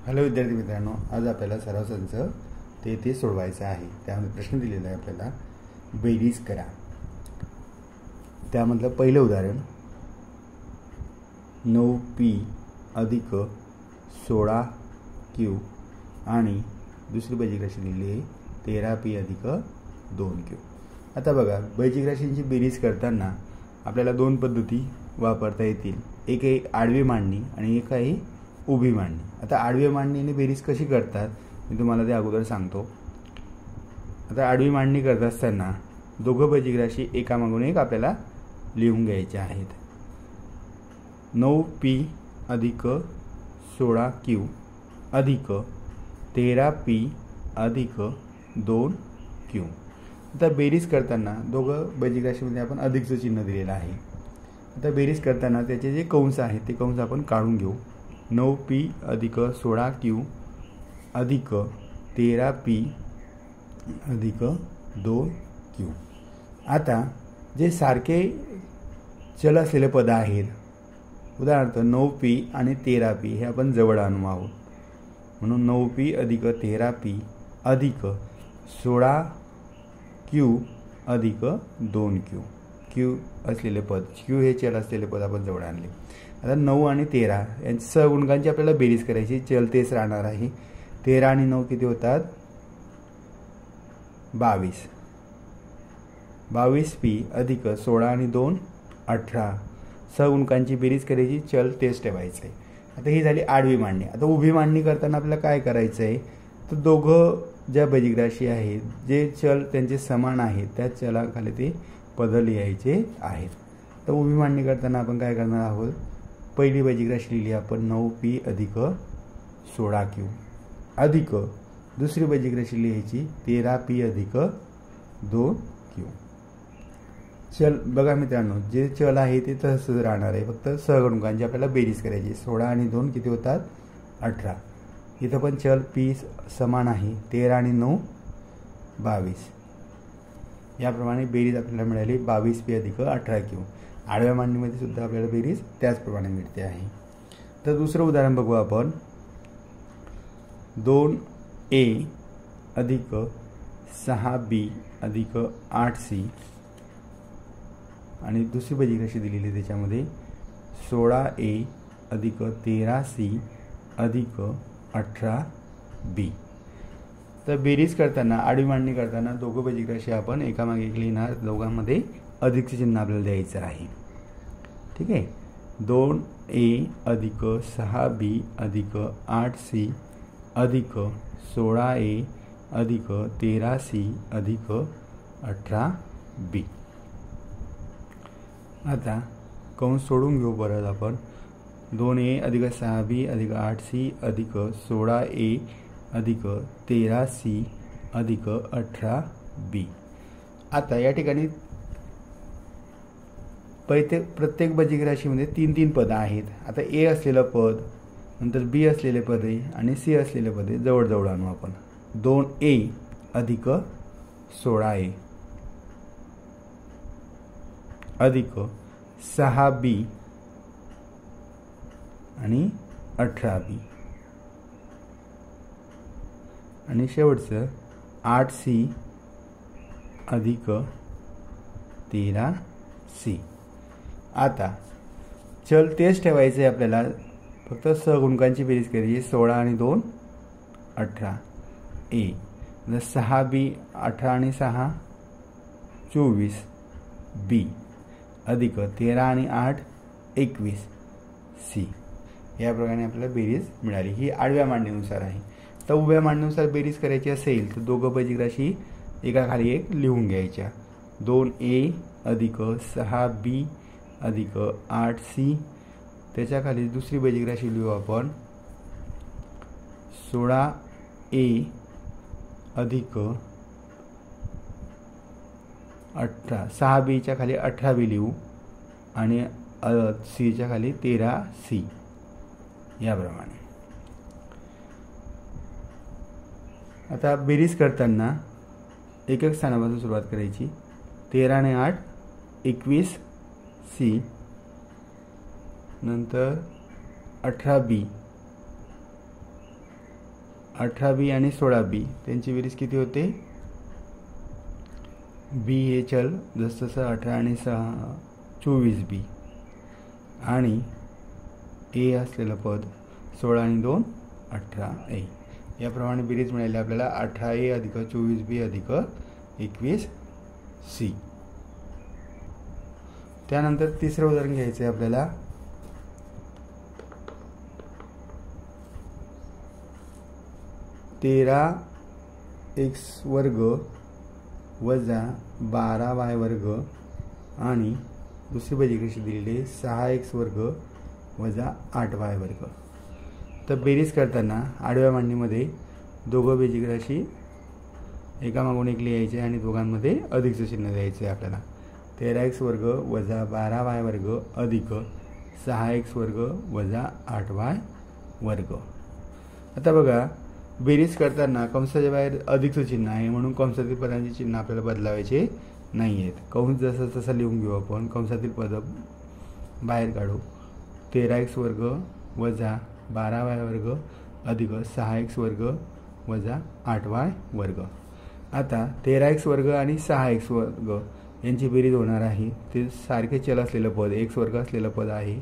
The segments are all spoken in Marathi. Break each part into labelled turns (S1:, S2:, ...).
S1: हॅलो विद्यार्थी मित्रांनो, आज आपल्याला सराव संच ते सोडवायचं आहे। त्यामध्ये प्रश्न दिलेला आहे आपल्याला, बेरीज करा। त्यामधलं पहिलं उदाहरण 9p अधिक 16q आणि दुसरी बेरीज राशी दिलेली आहे 13p अधिक 2q। आता बघा, बेरीज राशींची बेरीज करताना आपल्याला दोन पद्धती वापरता येतील, एक आहे आडवी मांडणी आणि एक आहे उभी मांडणी। आता आडवी मांडणीने बेरीज कशी करतात मी तुम्हाला ते अगोदर सांगतो। आता आडवी मांडणी करत असताना दोघं बेरीज राशी एकामागून एक आपल्याला लिहून घ्यायचे आहेत। 9p अधिक 16q अधिक 13p अधिक 2q। आता बेरीज करताना दोघं बेरीज राशीमध्ये आपण अधिकचं चिन्ह दिलेलं आहे। आता बेरीज करताना त्याचे जे कंस आहेत ते कंस आपण काढून घेऊ। 9p अधिक 16q अधिक 13p अधिक 2q। आता जे सारखे चल असलेले पद आहेत, उदाहरणार्थ 9p आणि 13p हे आपण जवळ आणू आहोत, म्हणून 9p अधिक 13p अधिक 16q अधिक 2q। q असलेले पद, q हे चल असलेले पद आपण जवळ आणले। आता 9 आणि 13 यांच्या सहगुणकांची आपल्याला बेरीज करायची, चल तेच राहणार आहे। 13 आणि 9 किती होतात? 22। 22p अधिक 16 आणि 2 18। सहगुणकांची बेरीज करायची, चल तेच ठेवायचे। आता ही झाली आडवी मांडणी। आता उभी मांडणी करताना आपल्याला काय करायचं आहे, तर दोघं ज्या बेरीज राशी आहेत, जे चल त्यांचे समान आहेत त्या चलाखाली ते पद लिहायचे आहेत। तर उभी मांडणी करताना आपण काय करणार आहोत, पहिली बेरीज राशी लिहिली आपण 9p अधिक 16q अधिक दुसरी बेरीज राशी लिहायची 13p अधिक 2q। चल बघा मित्रांनो, जे चल आहे ते तसंच राहणार आहे, फक्त सहगुणकांची आपल्याला बेरीज करायची। 16 आणि 2 किती होतात? 18। इथं पण चल p समान आहे, 13 आणि 9 22। याप्रमाणे बेरीज आपल्याला मिळाली 22p अधिक 18q। आडव्या मांडणीमध्ये सुद्धा आपल्याला बेरीज त्याचप्रमाणे मिळते आहे। तर दुसरं उदाहरण बघू आपण, 2a अधिक 6b अधिक 8c आणि दुसरी बेरीज कशी दिलेली त्याच्यामध्ये 16a अधिक 13c अधिक 18b। तर बेरीज करताना, आडवी मांडणी करताना दोघं बेरीज राशी आपण एकामागे एक लिहिणार, दोघांमध्ये अधिकचे चिन्ह आपल्याला द्यायचं आहे। ठीक आहे, 2a अधिक 6b अधिक 8c अधिक 16a अधिक 13c अधिक 18b। आता कंस सोडून घेऊ परत आपण। 2a अधिक 6b अधिक 8c अधिक 16a अधिक 13c अधिक 18b। आता या ठिकाणी प्रत्येक बेरीज राशीमध्ये 3-3 पद आहेत। आता a असलेलं पद, नंतर b असलेले पद आणि c असलेले पद जवळ जवळ आणू आपण। 2a अधिक 16a अधिक 6b आणि 18b आणि शेवटचं 8c अधिक 13c। आता चल तेच ठेवायचे आहे आपल्याला, फक्त सहगुणकांची बेरीज करायची। 16 आणि 2 18 a, 6b 18 आणि 6 24 b अधिक 13 आणि 8 21 c। याप्रमाणे आपल्याला बेरीज मिळाली। ही आडव्या मांडणीनुसार आहे। तर उभ्या मांडणीनुसार बेरीज करायची असेल तर दोघं बेरीज राशी एकाखाली एक लिहून घ्यायच्या। 2a अधिक 6b अधिक 8c, त्याच्याखाली दुसरी बेरीज राशी लिहू आपण 16a अधिक 6b च्या खाली 18b लिहू आणि c च्या खाली 13c। याप्रमाणे आता बेरीज करताना एक एक स्थानापासून सुरुवात करायची। 13 आणि 8 21c, नंतर 18b 18b आणि 16b त्यांची बेरीज किती होते? बी हे चल जसं जसं 18 आणि 6 24b आणि ए असलेलं पद 16 आणि 2 18a. याप्रमाणे बेरीज मिळाली आपल्याला 18a अधिक 24b अधिक 21c. त्यानंतर तिसरं उदाहरण घ्यायचं आहे आपल्याला. 13x वर्ग वजा 12y वर्ग आणि दुसरी बेरीज कशी दिलेली आहे 6x वर्ग वजा 8y वर्ग. तर बेरीज करताना आडव्या मांडणीमध्ये दोघं बेरीज राशी एकामागून एक लिहायचे आणि दोघांमध्ये अधिकचं चिन्ह द्यायचं आहे आपल्याला. 13x वर्ग वजा 12y वर्ग अधिक 6x वर्ग वजा 8y वर्ग. आता बघा बेरीज करताना कंसाच्या बाहेर अधिकचं चिन्ह आहे म्हणून कंसातील पदांचे चिन्ह आपल्याला बदलावायचे नाही आहेत. कंस जसं तसं लिहून घेऊ आपण. कंसातील पद बाहेर काढू. 13x वर्ग वजा 12y वर्ग अधिक 6x वर्ग वजा 8y वर्ग. आता 13x वर्ग आणि 6x वर्ग यांची बेरीज होणार आहे. ते सारखे चल असलेलं पद x वर्ग असलेलं पद आहे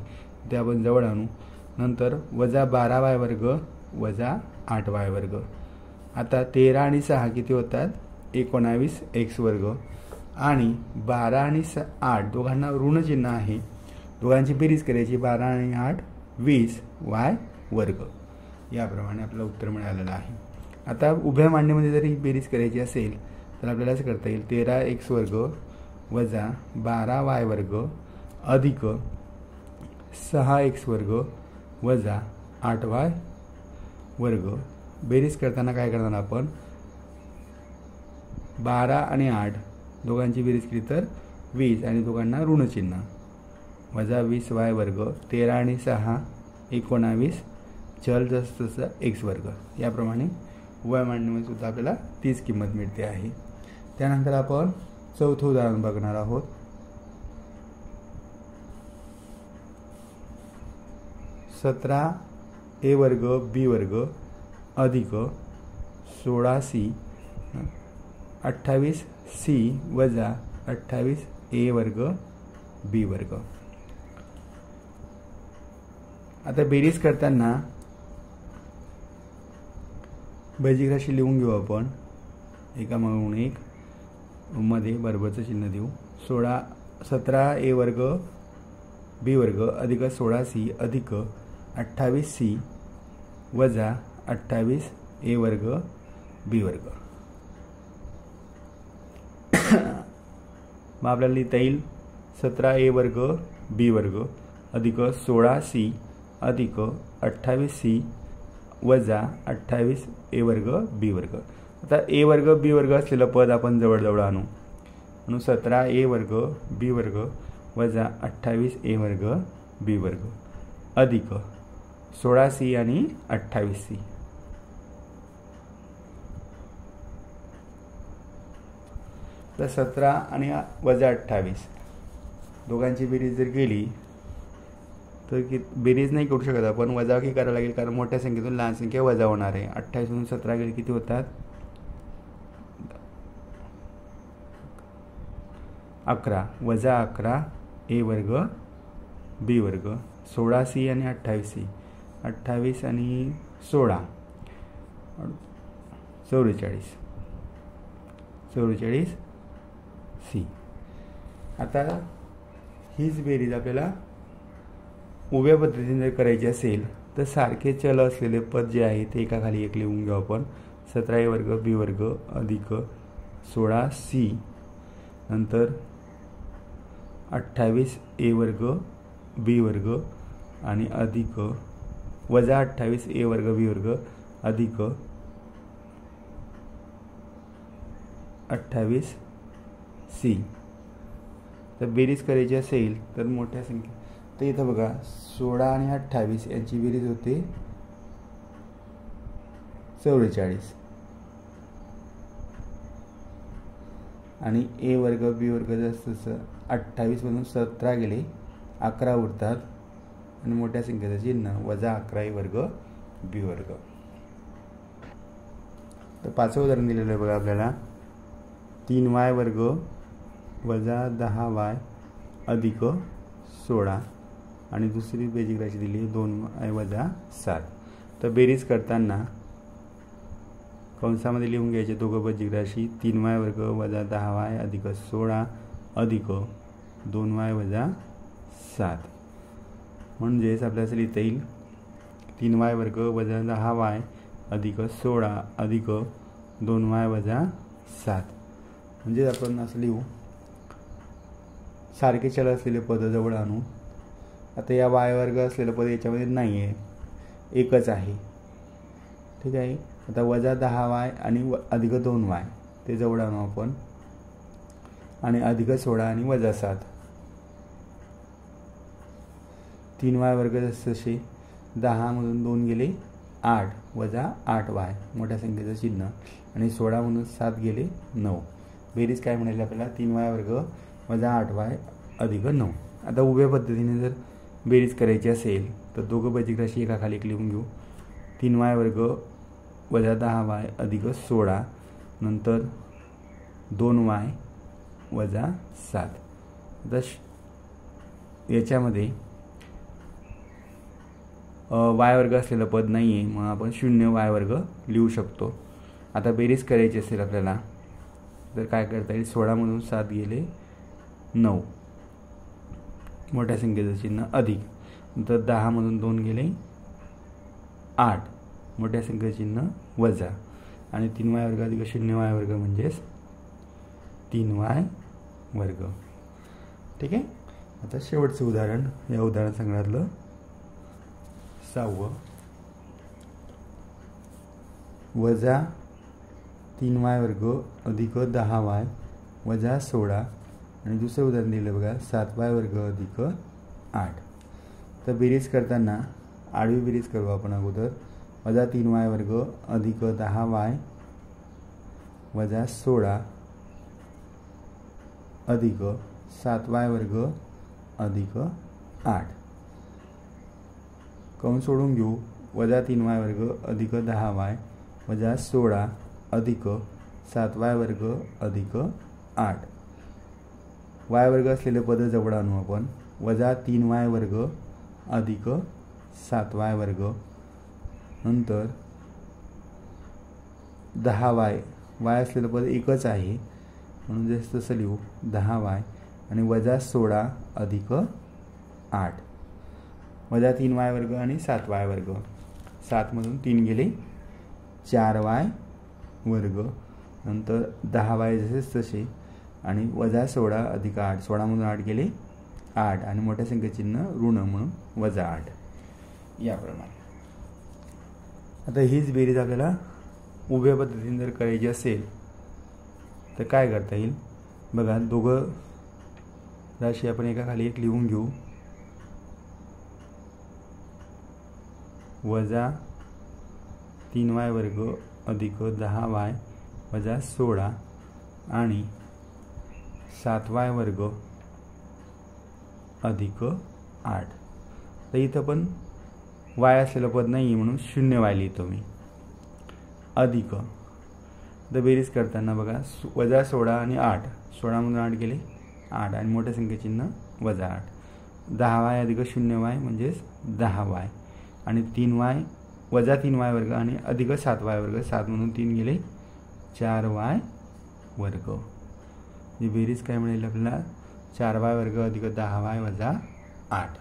S1: ते आपण जवळ आणू. नंतर वजा 12y वर्ग वजा 8y वर्ग. आता 13 आणि 6 किती होतात? 19x वर्ग आणि 12 आणि 8 दोघांना ऋण चिन्ह आहे. दोघांची बेरीज करायची 12 आणि 8 20y वर्ग. याप्रमाणे आपल्याला उत्तर मिळालेलं आहे. आता उभ्या मांडणीमध्ये जर ही बेरीज करायची असेल तर आपल्याला असं करता येईल 13x वर्ग वजा 12y वर्ग अधिक 6x वर्ग वजा 8y वर्ग. बेरीज करताना काय करणार आपण 12 आणि 8 दोघांची बेरीज केली तर 20 आणि दोघांना ऋणचिन्ह वजा 20y वर्ग. 13 आणि 6 19 चल जसं तसं x वर्ग. याप्रमाणे उभ्या मांडणीमध्ये सुद्धा आपल्याला तीच किंमत मिळते आहे. त्यानंतर आपण चौथं उदाहरण बघणार आहोत. 17a वर्ग b वर्ग अधिक 16c 28c वजा 28a वर्ग b वर्ग. आता बेरीज करताना बेरीज राशी लिहून घेऊ आपण. एकामागून एक मध्ये बरोबरचं चिन्ह देऊ. 17a वर्ग b वर्ग अधिक 16c अधिक 28c वजा 28a वर्ग b वर्ग. मग आपल्याला लिहिता येईल 17a वर्ग b वर्ग अधिक 16c अधिक 28c वजा 28a वर्ग b वर्ग. आता a वर्ग b वर्ग असलेलं पद आपण जवळजवळ आणू. म्हणून 17a वर्ग b वर्ग वजा 28a वर्ग b वर्ग अधिक 16c आणि 28c. तर 17 आणि वजा 28 दोघांची बेरीज जर केली तर बेरीज नाही करू शकत आपण. वजाबाकी करायला लागेल कारण मोठ्या संख्येतून लहान संख्या वजा होणार आहे. 28 मधून 17 गेले किती होतात 11 वजा 11a वर्ग b वर्ग. 16c आणि 28c 28 आणि 16 44c. आता हीच बेरीज आपल्याला उभ्या पद्धतीने जर करायची असेल तर सारखे चल असलेले पद जे आहे ते एकाखाली एक लिहून घेऊ आपण. 17a वर्ग b वर्ग अधिक 16c नंतर 28a वर्ग b वर्ग आणि अधिक वजा 28a वर्ग b वर्ग अधिक 28c. तर बेरीज करायची असेल तर मोठ्या संख्ये तर इथं बघा 16 आणि 28 यांची बेरीज होते 44 आणि a वर्ग b वर्ग जसं 28 मधून 17 गेले 11 उरतात आणि मोठ्या संख्येचं चिन्ह वजा 11a वर्ग b वर्ग. तर 5वं उदाहरण दिलेलं आहे बघा आपल्याला, 3y वर्ग वजा 10y अधिक 16 आणि दुसरी बेरीज राशी दिली 2y वजा 7. तर बेरीज करताना कंसामध्ये लिहून घ्यायचे दोघं बेरीज राशी, 3y वर्ग वजा 10y अधिक 16 अधिक 2y वजा 7. म्हणजेच आपल्याला लिहिता येईल 3y वर्ग वजा 10y अधिक 16 अधिक 2y वजा 7. म्हणजे आपण असं लिहू, सारखे चल असलेले पद जवळ आणू. आता या y वर्ग असलेलं पद याच्यामध्ये नाही आहे, एकच आहे. ठीक आहे. आता वजा 10y आणि अधिक 2y ते जवळ आणू आपण, आणि अधिक 16 आणि वजा 7. 3y वर्ग जसे 10 मधून 2 गेले 8 वजा 8y मोठ्या संख्येचं चिन्ह, आणि 16 मधून 7 गेले 9. बेरीज काय म्हणाली आपल्याला, 3y वर्ग वजा 8y अधिक 9. आता उभ्या पद्धतीने जर बेरीज करायची असेल तर दोघं बेरीज राशी एकाखाली एक लिहून घेऊ. 3y वर्ग वजा 10y अधिक 16 नंतर 2y वजा 7. आता याच्यामध्ये y वर्ग असलेलं पद नाही आहे, मग आपण 0y वर्ग लिहू शकतो. आता बेरीज करायची असेल आपल्याला तर काय करता येईल, 16 मधून 7 गेले 9 मोठ्या संख्येचं चिन्ह अधिक, नंतर 10 मधून 2 गेले 8 मोठ्या संख्येचं चिन्ह वजा, आणि 3y वर्ग अधिक 0y वर्ग म्हणजेच 3y वर्ग. ठीक आहे. आता शेवटचं उदाहरण, या उदाहरण संग्रहातलं 6वं, वजा 3y वर्ग अधिक 10y वजा 16 आणि दुसरं उदाहरण दिलं बघा, 7y वर्ग अधिक 8. तर बेरीज करताना आडवी बेरीज करू आपण अगोदर. वजा 3y वर्ग अधिक 10y वजा 16 अधिक 7y वर्ग अधिक 8. कंस सोडून घेऊ. वजा 3y वर्ग अधिक 10y वजा 16 अधिक 7y वर्ग अधिक 8. y वर्ग असलेले पद जवळ आणू आपण. वजा 3y वर्ग अधिक 7y वर्ग नंतर 10y, y असलेलं पद एकच आहे म्हणून जसं तसं लिहू 10y, आणि वजा 16 अधिक 8 वजा 3y वर्ग आणि 7y वर्ग, 7 मधून 3 गेले 4y वर्ग नंतर 10y जसेच तसे, आणि वजा 16 अधिक 8, 16 मधून 8 गेले 8 आणि मोठ्या संख्ये चिन्ह ऋण म्हणून वजा 8 याप्रमाणे. आता हीच बेरीज आपल्याला उभ्या पद्धतीने जर करायची असेल तर काय करता येईल बघा. दोघं राशी आपण एकाखाली एक लिहून घेऊ. वजा 3y वर्ग अधिक 10y वजा 16 आणि 7y वर्ग अधिक 8. तर इथं पण y असलेलं पद नाही आहे म्हणून 0y लिहितो मी. अधिक तर बेरीज करताना बघा, वजा 16 आणि 8, 16 मधून 8 गेले 8 आणि मोठ्या संख्येचिन्ह वजा 8. 10y अधिक 0y म्हणजेच 10y, आणि 3y वजा 3y वर्ग आणि अधिक 7y वर्ग, 7 मधून 3 गेले 4y वर्ग. ही बेरीज काय मिळेल आपल्याला, 4y वर्ग अधिक 10y वजा 8.